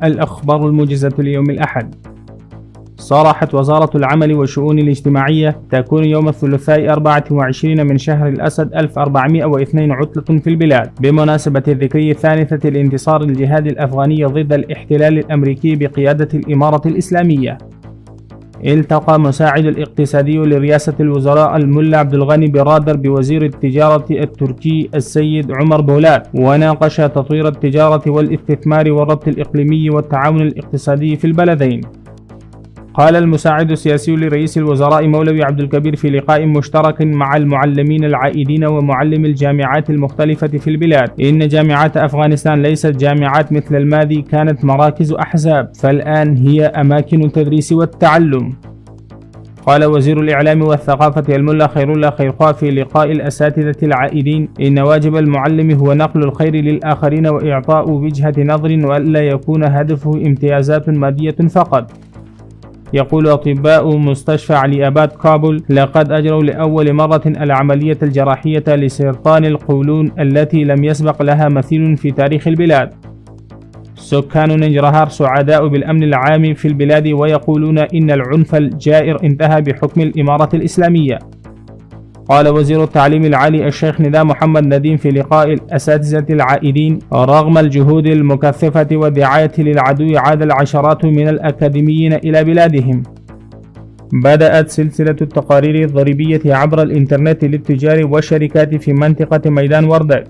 الأخبار الموجزة ليوم الأحد. صرحت وزارة العمل والشؤون الاجتماعية تكون يوم الثلاثاء 24 من شهر الأسد 1402 عطلة في البلاد بمناسبة الذكري الثالثة لانتصار الجهاد الأفغاني ضد الاحتلال الأمريكي بقيادة الإمارة الإسلامية. التقى مساعد الاقتصادي لرئاسة الوزراء الملا عبد الغني برادر بوزير التجارة التركي السيد عمر بولات، وناقش تطوير التجارة والاستثمار والربط الإقليمي والتعاون الاقتصادي في البلدين. قال المساعد السياسي لرئيس الوزراء مولوي عبد الكبير في لقاء مشترك مع المعلمين العائدين ومعلم الجامعات المختلفة في البلاد إن جامعات أفغانستان ليست جامعات مثل الماضي كانت مراكز أحزاب، فالآن هي أماكن التدريس والتعلم. قال وزير الإعلام والثقافة الملا خير الله خيرخواه في لقاء الأساتذة العائدين إن واجب المعلم هو نقل الخير للآخرين وإعطاء وجهة نظر وألا يكون هدفه امتيازات مادية فقط. يقول أطباء مستشفى علي آباد كابول لقد أجروا لأول مرة العملية الجراحية لسرطان القولون التي لم يسبق لها مثيل في تاريخ البلاد. سكان ننجرهار سعداء بالأمن العام في البلاد ويقولون إن العنف الجائر انتهى بحكم الإمارة الإسلامية. قال وزير التعليم العالي الشيخ نداء محمد نديم في لقاء الأساتذة العائدين رغم الجهود المكثفة والدعاية للعدو عاد العشرات من الأكاديميين إلى بلادهم. بدأت سلسلة التقارير الضريبية عبر الإنترنت للتجار والشركات في منطقة ميدان وردك.